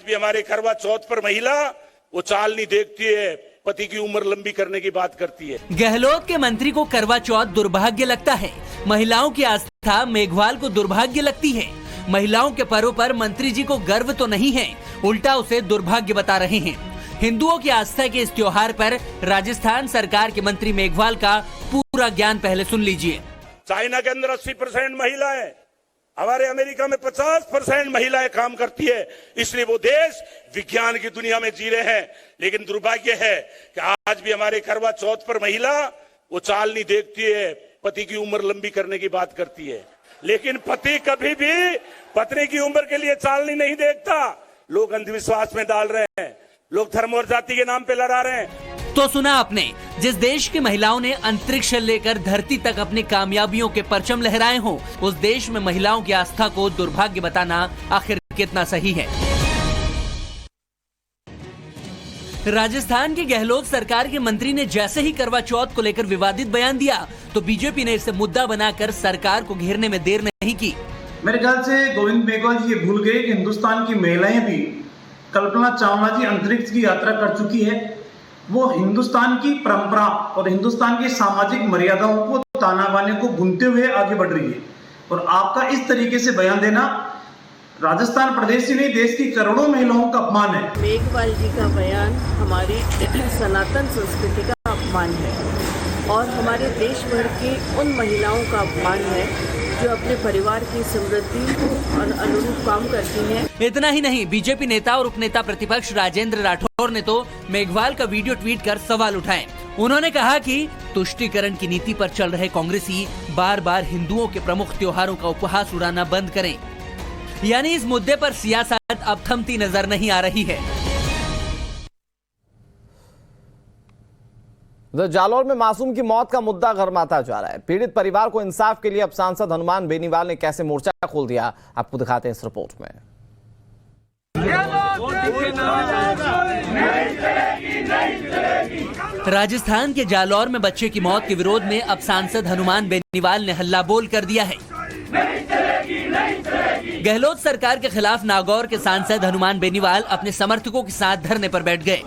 भी हमारे करवा चौथ पर महिला वो चाल नहीं देखती है, पति की उम्र लंबी करने की बात करती है। गहलोत के मंत्री को करवा चौथ दुर्भाग्य लगता है, महिलाओं की आस्था मेघवाल को दुर्भाग्य लगती है। महिलाओं के पर्व पर मंत्री जी को गर्व तो नहीं है, उल्टा उसे दुर्भाग्य बता रहे हैं। हिंदुओं की आस्था के इस त्योहार पर राजस्थान सरकार के मंत्री मेघवाल का पूरा ज्ञान पहले सुन लीजिए। चाइना के अंदर 80% महिलाएं, हमारे अमेरिका में 50% महिलाएं काम करती है, इसलिए वो देश विज्ञान की दुनिया में जी रहे हैं। लेकिन दुर्भाग्य है कि आज भी हमारे करवा चौथ पर महिला वो चाल नहीं देखती है, पति की उम्र लंबी करने की बात करती है। लेकिन पति कभी भी पत्नी की उम्र के लिए चालनी नहीं देखता। लोग अंधविश्वास में डाल रहे हैं, लोग धर्म और जाति के नाम पे लड़ा रहे हैं। तो सुना आपने, जिस देश की महिलाओं ने अंतरिक्ष से लेकर धरती तक अपनी कामयाबियों के परचम लहराए हों, उस देश में महिलाओं की आस्था को दुर्भाग्य बताना आखिर कितना सही है। राजस्थान की गहलोत सरकार के मंत्री ने जैसे ही करवा चौथ को लेकर विवादित बयान दिया तो बीजेपी ने इसे मुद्दा बनाकर सरकार को घेरने में देर नहीं की। मेरे ख्याल से गोविंद मेघवाल जी ये भूल गए कि हिंदुस्तान की महिलाएं भी, कल्पना चावला जी अंतरिक्ष की यात्रा कर चुकी है। वो हिंदुस्तान की परंपरा और हिंदुस्तान की सामाजिक मर्यादाओं को ताना बाने को भूनते हुए आगे बढ़ रही है। और आपका इस तरीके से बयान देना राजस्थान प्रदेश ही नहीं, देश की करोड़ों महिलाओं का अपमान है। मेघवाल जी का बयान हमारी सनातन संस्कृति का अपमान है और हमारे देश भर की उन महिलाओं का अपमान है जो अपने परिवार की समृद्धि और अनुरूप काम करती हैं। इतना ही नहीं, बीजेपी नेता और उपनेता प्रतिपक्ष राजेंद्र राठौर ने तो मेघवाल का वीडियो ट्वीट कर सवाल उठाए। उन्होंने कहा कि तुष्टीकरण की नीति पर चल रहे कांग्रेसी बार बार हिंदुओं के प्रमुख त्योहारों का उपहास उड़ाना बंद करें। यानी इस मुद्दे पर सियासत अब थमती नजर नहीं आ रही है। जालौर में मासूम की मौत का मुद्दा गरमाता जा रहा है। पीड़ित परिवार को इंसाफ के लिए अब सांसद हनुमान बेनीवाल ने कैसे मोर्चा खोल दिया, आपको दिखाते हैं इस रिपोर्ट में। राजस्थान के जालौर में बच्चे की मौत के विरोध में अब सांसद हनुमान बेनीवाल ने हल्ला बोल कर दिया है। गहलोत सरकार के खिलाफ नागौर के सांसद हनुमान बेनीवाल अपने समर्थकों के साथ धरने पर बैठ गए।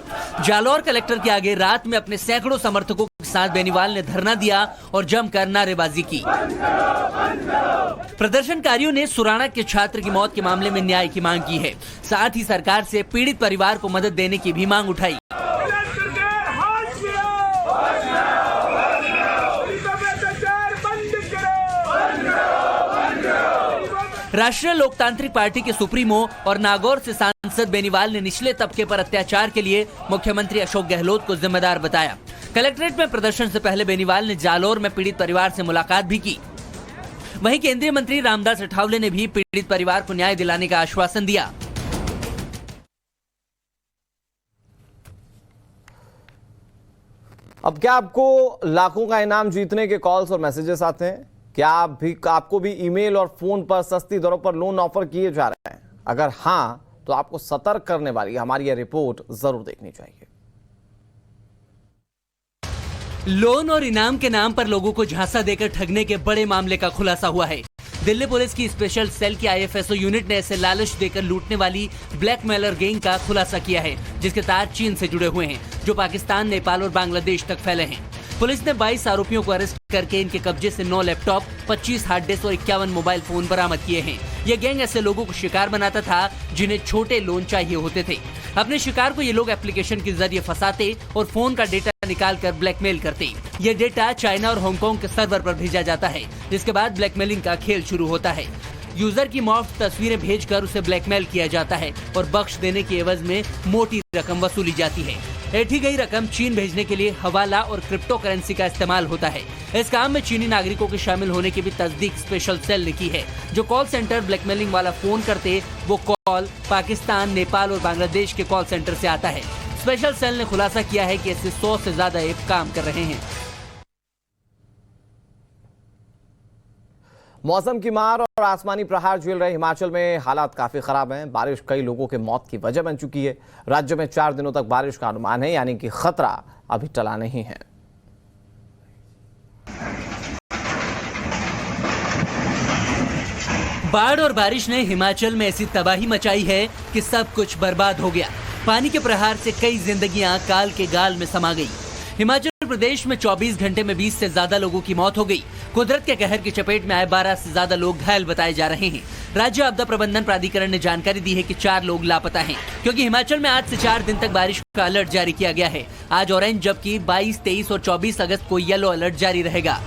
जालौर कलेक्टर के आगे रात में अपने सैकड़ों समर्थकों के साथ बेनीवाल ने धरना दिया और जमकर नारेबाजी की। प्रदर्शनकारियों ने सुराणा के छात्र की मौत के मामले में न्याय की मांग की है। साथ ही सरकार से पीड़ित परिवार को मदद देने की भी मांग उठाई। राष्ट्रीय लोकतांत्रिक पार्टी के सुप्रीमो और नागौर से सांसद बेनीवाल ने निचले तबके पर अत्याचार के लिए मुख्यमंत्री अशोक गहलोत को जिम्मेदार बताया। कलेक्ट्रेट में प्रदर्शन से पहले बेनीवाल ने जालौर में पीड़ित परिवार से मुलाकात भी की। वहीं केंद्रीय मंत्री रामदास अठावले ने भी पीड़ित परिवार को न्याय दिलाने का आश्वासन दिया। अब क्या आपको लाखों का इनाम जीतने के कॉल्स और मैसेजेस आते हैं? क्या आपको भी ईमेल और फोन पर सस्ती दरों पर लोन ऑफर किए जा रहे हैं? अगर हां, तो आपको सतर्क करने वाली हमारी यह रिपोर्ट जरूर देखनी चाहिए। लोन और इनाम के नाम पर लोगों को झांसा देकर ठगने के बड़े मामले का खुलासा हुआ है। दिल्ली पुलिस की स्पेशल सेल की IFSO यूनिट ने ऐसे लालच देकर लूटने वाली ब्लैकमेलर गैंग का खुलासा किया है, जिसके तार चीन से जुड़े हुए हैं, जो पाकिस्तान, नेपाल और बांग्लादेश तक फैले हैं। पुलिस ने 22 आरोपियों को अरेस्ट करके इनके कब्जे से 9 लैपटॉप, 25 हार्ड डिस्क और 51 मोबाइल फोन बरामद किए हैं। यह गैंग ऐसे लोगों को शिकार बनाता था जिन्हें छोटे लोन चाहिए होते थे। अपने शिकार को ये लोग एप्लीकेशन के जरिए फंसाते और फोन का डेटा निकालकर ब्लैकमेल करते। ये डेटा चाइना और हांगकांग के सर्वर पर भेजा जाता है, जिसके बाद ब्लैकमेलिंग का खेल शुरू होता है। यूजर की मुफ्त तस्वीरें भेजकर उसे ब्लैकमेल किया जाता है और बख्श देने की एवज में मोटी रकम वसूली जाती है। ऐठी गई रकम चीन भेजने के लिए हवाला और क्रिप्टो करेंसी का इस्तेमाल होता है। इस काम में चीनी नागरिकों के शामिल होने की भी तस्दीक स्पेशल सेल ने की है। जो कॉल सेंटर ब्लैकमेलिंग वाला फोन करते, वो कॉल पाकिस्तान, नेपाल और बांग्लादेश के कॉल सेंटर से आता है। स्पेशल सेल ने खुलासा किया है कि ऐसे 100 से ज्यादा ऐप काम कर रहे हैं। मौसम की मार और आसमानी प्रहार झेल रहे हिमाचल में हालात काफी खराब हैं। बारिश कई लोगों के मौत की वजह बन चुकी है। राज्य में 4 दिनों तक बारिश का अनुमान है, यानी कि खतरा अभी टला नहीं है। बाढ़ और बारिश ने हिमाचल में ऐसी तबाही मचाई है कि सब कुछ बर्बाद हो गया। पानी के प्रहार से कई जिंदगियां काल के गाल में समा गई। हिमाचल प्रदेश में 24 घंटे में 20 से ज्यादा लोगों की मौत हो गई। कुदरत के कहर की चपेट में आए 12 से ज्यादा लोग घायल बताए जा रहे हैं। राज्य आपदा प्रबंधन प्राधिकरण ने जानकारी दी है कि 4 लोग लापता हैं, क्योंकि हिमाचल में आज से 4 दिन तक बारिश का अलर्ट जारी किया गया है। आज ऑरेंज, जबकि 22, 23 और 24 अगस्त को येलो अलर्ट जारी रहेगा।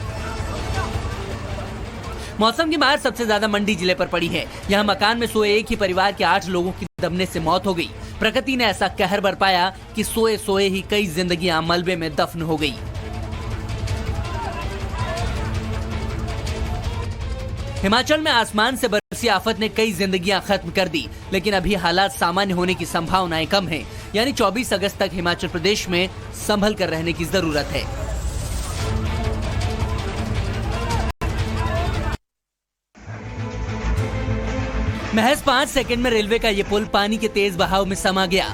मौसम की मार सबसे ज्यादा मंडी जिले पर पड़ी है। यहाँ मकान में सोए एक ही परिवार के 8 लोगों की दबने से मौत हो गई। प्रकृति ने ऐसा कहर बरपाया कि सोए सोए ही कई जिंदगियां मलबे में दफन हो गई। हिमाचल में आसमान से बरसी आफत ने कई जिंदगियां खत्म कर दी, लेकिन अभी हालात सामान्य होने की संभावनाएं कम है। यानी 24 अगस्त तक हिमाचल प्रदेश में संभल कर रहने की जरूरत है। महज 5 सेकंड में रेलवे का ये पुल पानी के तेज बहाव में समा गया।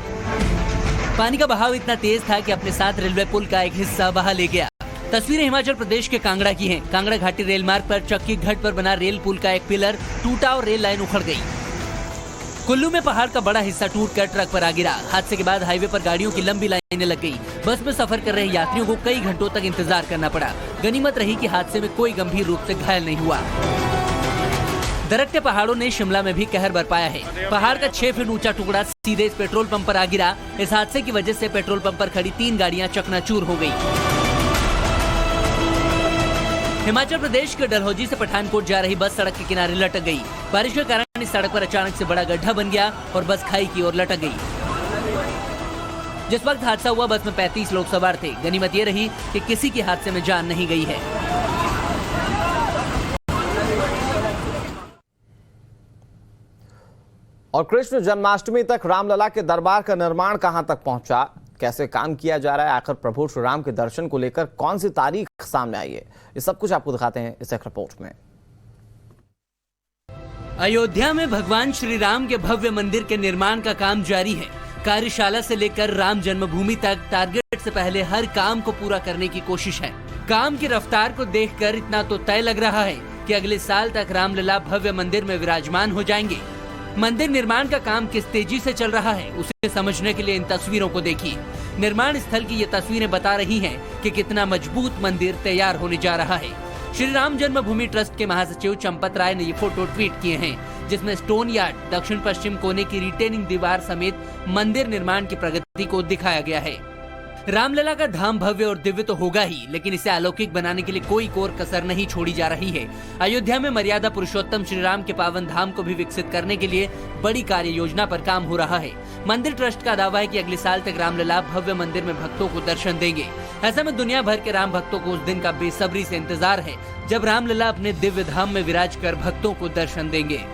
पानी का बहाव इतना तेज था कि अपने साथ रेलवे पुल का एक हिस्सा बहा ले गया। तस्वीरें हिमाचल प्रदेश के कांगड़ा की हैं। कांगड़ा घाटी रेल मार्ग पर चक्की घाट पर बना रेल पुल का एक पिलर टूटा और रेल लाइन उखड़ गई। कुल्लू में पहाड़ का बड़ा हिस्सा टूटकर ट्रक पर आ गिरा। हादसे के बाद हाईवे पर गाड़ियों की लंबी लाइनें लग गई। बस में सफर कर रहे यात्रियों को कई घंटों तक इंतजार करना पड़ा। गनीमत रही कि हादसे में कोई गंभीर रूप से घायल नहीं हुआ। दरकते पहाड़ों ने शिमला में भी कहर बरपाया है। पहाड़ का 6 फीट ऊंचा टुकड़ा सीधे इस पेट्रोल पंप पर आ गिरा। इस हादसे की वजह से पेट्रोल पंप पर खड़ी 3 गाड़ियां चकनाचूर हो गई। हिमाचल प्रदेश के डलहौजी से पठानकोट जा रही बस सड़क के किनारे लटक गई। बारिश के कारण इस सड़क पर अचानक से बड़ा गड्ढा बन गया और बस खाई की ओर लटक गई। जिस वक्त हादसा हुआ, बस में 35 लोग सवार थे। गनीमत ये रही कि किसी की हादसे में जान नहीं गई है। और कृष्ण जन्माष्टमी तक रामलला के दरबार का निर्माण कहां तक पहुंचा, कैसे काम किया जा रहा है, आखिर प्रभु श्री राम के दर्शन को लेकर कौन सी तारीख सामने आई है, ये सब कुछ आपको दिखाते हैं इस एक रिपोर्ट में। अयोध्या में भगवान श्री राम के भव्य मंदिर के निर्माण का काम जारी है। कार्यशाला से लेकर राम जन्मभूमि तक टारगेट से पहले हर काम को पूरा करने की कोशिश है। काम की रफ्तार को देखकर इतना तो तय लग रहा है कि अगले साल तक रामलला भव्य मंदिर में विराजमान हो जाएंगे। मंदिर निर्माण का काम किस तेजी से चल रहा है, उसे समझने के लिए इन तस्वीरों को देखिए। निर्माण स्थल की ये तस्वीरें बता रही हैं कि कितना मजबूत मंदिर तैयार होने जा रहा है। श्री राम जन्मभूमि ट्रस्ट के महासचिव चंपत राय ने ये फोटो ट्वीट किए हैं, जिसमें स्टोन यार्ड, दक्षिण पश्चिम कोने की रिटेनिंग दीवार समेत मंदिर निर्माण की प्रगति को दिखाया गया है। रामलला का धाम भव्य और दिव्य तो होगा ही, लेकिन इसे अलौकिक बनाने के लिए कोई कोर कसर नहीं छोड़ी जा रही है। अयोध्या में मर्यादा पुरुषोत्तम श्री राम के पावन धाम को भी विकसित करने के लिए बड़ी कार्य योजना पर काम हो रहा है। मंदिर ट्रस्ट का दावा है कि अगले साल तक रामलला भव्य मंदिर में भक्तों को दर्शन देंगे। ऐसे में दुनिया भर के राम भक्तों को उस दिन का बेसब्री से इंतजार है, जब रामलला अपने दिव्य धाम में विराज कर भक्तों को दर्शन देंगे।